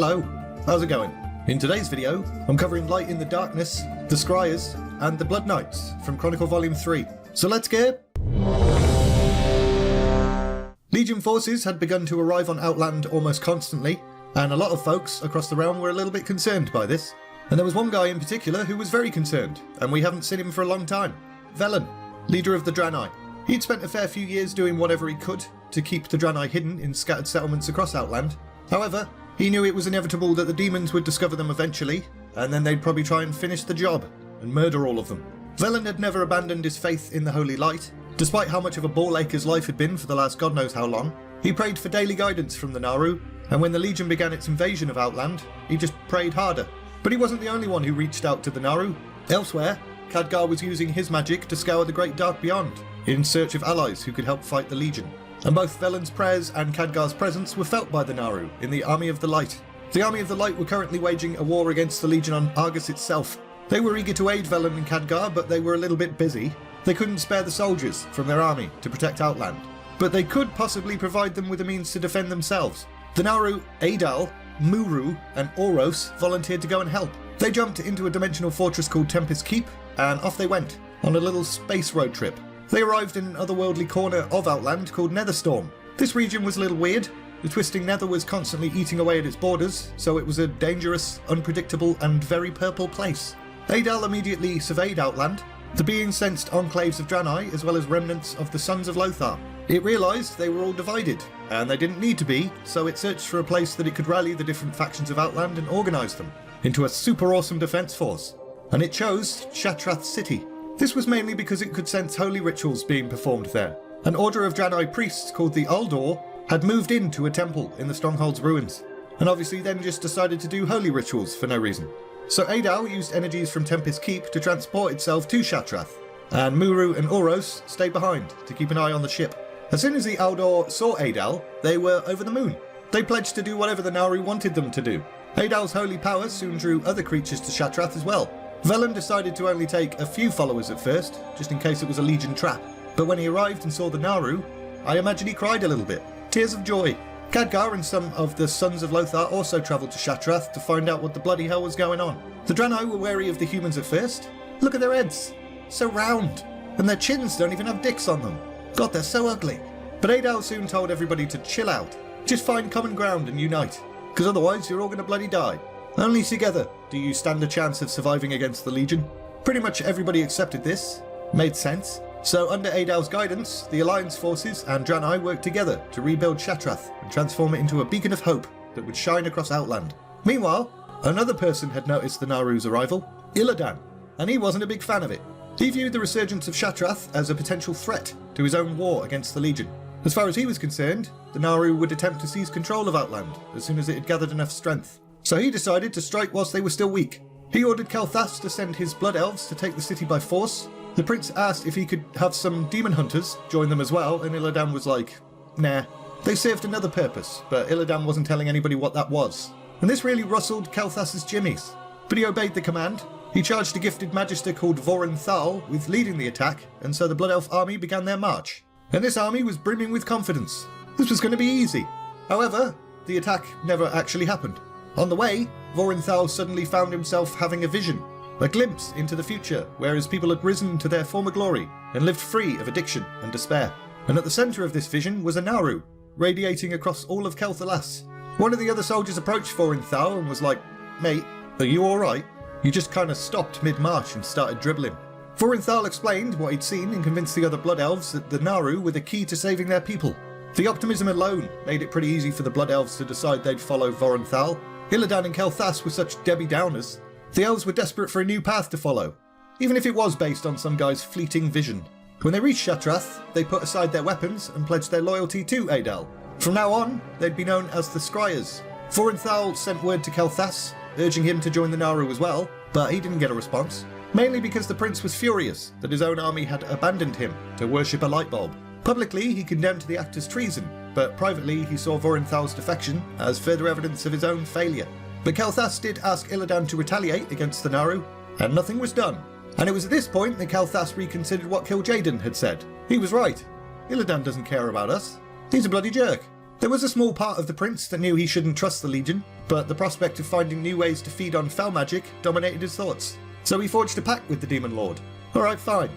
Hello, how's it going? In today's video, I'm covering Light in the Darkness, the Scryers, and the Blood Knights from Chronicle Volume 3. So let's get... Legion forces had begun to arrive on Outland almost constantly, and a lot of folks across the realm were a little bit concerned by this. And there was one guy in particular who was very concerned, and we haven't seen him for a long time. Velen, leader of the Draenei. He'd spent a fair few years doing whatever he could to keep the Draenei hidden in scattered settlements across Outland. However, he knew it was inevitable that the demons would discover them eventually, and then they'd probably try and finish the job, and murder all of them. Velen had never abandoned his faith in the Holy Light. Despite how much of a ball ache his life had been for the last god knows how long, he prayed for daily guidance from the Naaru, and when the Legion began its invasion of Outland, he just prayed harder. But he wasn't the only one who reached out to the Naaru. Elsewhere, Khadgar was using his magic to scour the Great Dark Beyond, in search of allies who could help fight the Legion. And both Velen's prayers and Khadgar's presence were felt by the Naaru in the Army of the Light. The Army of the Light were currently waging a war against the Legion on Argus itself. They were eager to aid Velen and Khadgar, but they were a little bit busy. They couldn't spare the soldiers from their army to protect Outland, but they could possibly provide them with a means to defend themselves. The Naaru, Adal, Muru, and Oros volunteered to go and help. They jumped into a dimensional fortress called Tempest Keep, and off they went, on a little space road trip. They arrived in an otherworldly corner of Outland called NETHERSTORM. This region was a little weird. The twisting nether was constantly eating away at its borders, so it was a dangerous, unpredictable, and very purple place. Adal immediately surveyed Outland. The being sensed enclaves of Draenei, as well as remnants of the Sons of Lothar. It realised they were all divided, and they didn't need to be, so it searched for a place that it could rally the different factions of Outland and organise them into a super awesome defence force. And it chose Shattrath City. This was mainly because it could sense holy rituals being performed there. An order of Draenei priests called the Uldor had moved into a temple in the stronghold's ruins, and obviously then just decided to do holy rituals for no reason. So Adal used energies from Tempest Keep to transport itself to Shattrath, and Muru and Oros stayed behind to keep an eye on the ship. As soon as the Uldor saw Adal, they were over the moon. They pledged to do whatever the Naaru wanted them to do. Adal's holy power soon drew other creatures to Shattrath as well. Velen decided to only take a few followers at first, just in case it was a Legion trap. But when he arrived and saw the Naaru, I imagine he cried a little bit. Tears of joy. Khadgar and some of the Sons of Lothar also travelled to Shattrath to find out what the bloody hell was going on. The Draenei were wary of the humans at first. Look at their heads. So round. And their chins don't even have dicks on them. God, they're so ugly. But Adal soon told everybody to chill out. Just find common ground and unite. Because otherwise you're all going to bloody die. Only together do you stand a chance of surviving against the Legion. Pretty much everybody accepted this. Made sense. So under Adal's guidance, the Alliance forces and Draenei worked together to rebuild Shattrath and transform it into a beacon of hope that would shine across Outland. Meanwhile, another person had noticed the Naaru's arrival, Illidan, and he wasn't a big fan of it. He viewed the resurgence of Shattrath as a potential threat to his own war against the Legion. As far as he was concerned, the Naaru would attempt to seize control of Outland as soon as it had gathered enough strength. So he decided to strike whilst they were still weak. He ordered Kael'thas to send his blood elves to take the city by force. The prince asked if he could have some demon hunters join them as well, and Illidan was like, nah. They served another purpose, but Illidan wasn't telling anybody what that was. And this really rustled Kael'thas's jimmies. But he obeyed the command. He charged a gifted magister called Voronthal with leading the attack, and so the Blood Elf army began their march. And this army was brimming with confidence. This was going to be easy. However, the attack never actually happened. On the way, Voronthal suddenly found himself having a vision, a glimpse into the future, whereas people had risen to their former glory and lived free of addiction and despair. And at the centre of this vision was a Naaru, radiating across all of Kael'thas. One of the other soldiers approached Voronthal and was like, mate, are you alright? You just kind of stopped mid-march and started dribbling. Voronthal explained what he'd seen and convinced the other Blood Elves that the Naaru were the key to saving their people. The optimism alone made it pretty easy for the Blood Elves to decide they'd follow Voronthal. Illidan and Kael'thas were such Debbie Downers. The elves were desperate for a new path to follow, even if it was based on some guy's fleeting vision. When they reached Shattrath, they put aside their weapons and pledged their loyalty to Adal. From now on, they'd be known as the Scryers. Voronthal sent word to Kael'thas, urging him to join the Naaru as well, but he didn't get a response, mainly because the prince was furious that his own army had abandoned him to worship a light bulb. Publicly, he condemned the act as treason, but privately he saw Voronthal's defection as further evidence of his own failure. But Kael'thas did ask Illidan to retaliate against the Naaru, and nothing was done. And it was at this point that Kael'thas reconsidered what kil'jaeden had said. He was right. Illidan doesn't care about us. He's a bloody jerk. There was a small part of the prince that knew he shouldn't trust the Legion, but the prospect of finding new ways to feed on fel magic dominated his thoughts. So he forged a pact with the Demon Lord. Alright, fine.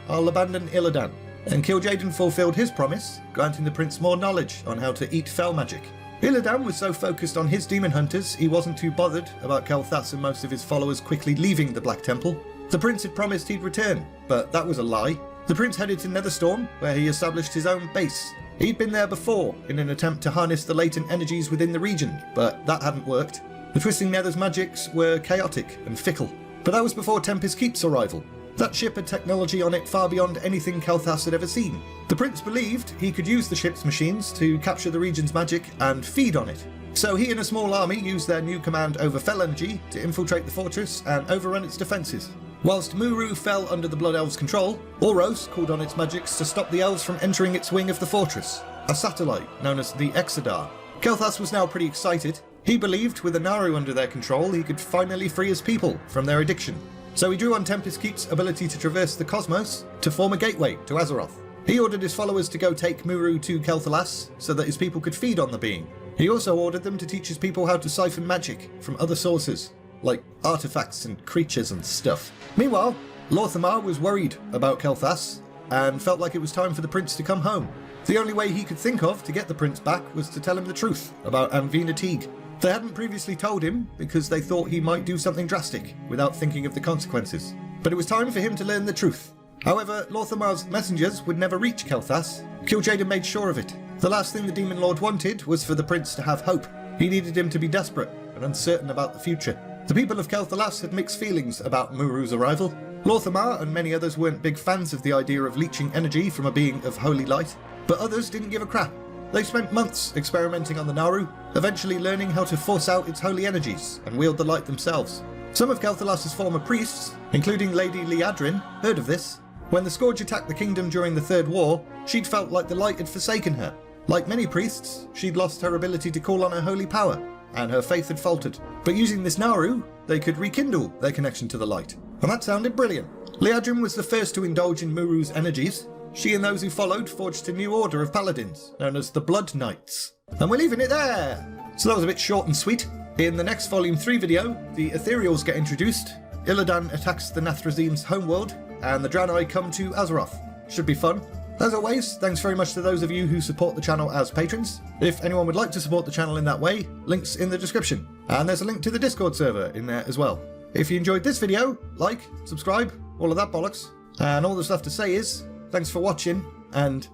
I'll abandon Illidan. And kil'jaeden fulfilled his promise, granting the prince more knowledge on how to eat fel magic. Illidan was so focused on his demon hunters, he wasn't too bothered about Kael'thas and most of his followers quickly leaving the Black Temple. The prince had promised he'd return, but that was a lie. The prince headed to NETHERSTORM, where he established his own base. He'd been there before, in an attempt to harness the latent energies within the region, but that hadn't worked. The Twisting Nether's magics were chaotic and fickle. But that was before Tempest Keep's arrival. That ship had technology on it far beyond anything Kael'thas had ever seen. The prince believed he could use the ship's machines to capture the region's magic and feed on it. So he and a small army used their new command over fel energy to infiltrate the fortress and overrun its defences. Whilst Muru fell under the Blood Elves' control, Oros called on its magics to stop the elves from entering its wing of the fortress, a satellite known as the Exodar. Kael'thas was now pretty excited. He believed with a Naaru under their control he could finally free his people from their addiction. So he drew on Tempest Keep's ability to traverse the cosmos to form a gateway to Azeroth. He ordered his followers to go take Muru to Kael'thas so that his people could feed on the being. He also ordered them to teach his people how to siphon magic from other sources, like artifacts and creatures and stuff. Meanwhile, lor'themar was worried about Kael'thas and felt like it was time for the prince to come home. The only way he could think of to get the prince back was to tell him the truth about Anvina Teague. They hadn't previously told him because they thought he might do something drastic without thinking of the consequences. But it was time for him to learn the truth. However, lor'themar's messengers would never reach Kael'thas. kil'jaeden made sure of it. The last thing the Demon Lord wanted was for the prince to have hope. He needed him to be desperate and uncertain about the future. The people of Kael'thas had mixed feelings about Muru's arrival. lor'themar and many others weren't big fans of the idea of leeching energy from a being of holy light, but others didn't give a crap. They spent months experimenting on the Naaru, eventually learning how to force out its holy energies and wield the light themselves. Some of Kael'thas' former priests, including Lady Liadrin, heard of this. When the Scourge attacked the kingdom during the Third War, she'd felt like the light had forsaken her. Like many priests, she'd lost her ability to call on her holy power, and her faith had faltered. But using this Naaru, they could rekindle their connection to the light. And that sounded brilliant. Liadrin was the first to indulge in Muru's energies. She and those who followed forged a new order of paladins, known as the Blood Knights. And we're leaving it there! So that was a bit short and sweet. In the next Volume 3 video, the Ethereals get introduced, Illidan attacks the Nathrezim's homeworld, and the Draenei come to Azeroth. Should be fun. As always, thanks very much to those of you who support the channel as patrons. If anyone would like to support the channel in that way, links in the description. And there's a link to the Discord server in there as well. If you enjoyed this video, like, subscribe, all of that bollocks. And all the stuff to say is, thanks for watching, and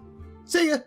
see ya!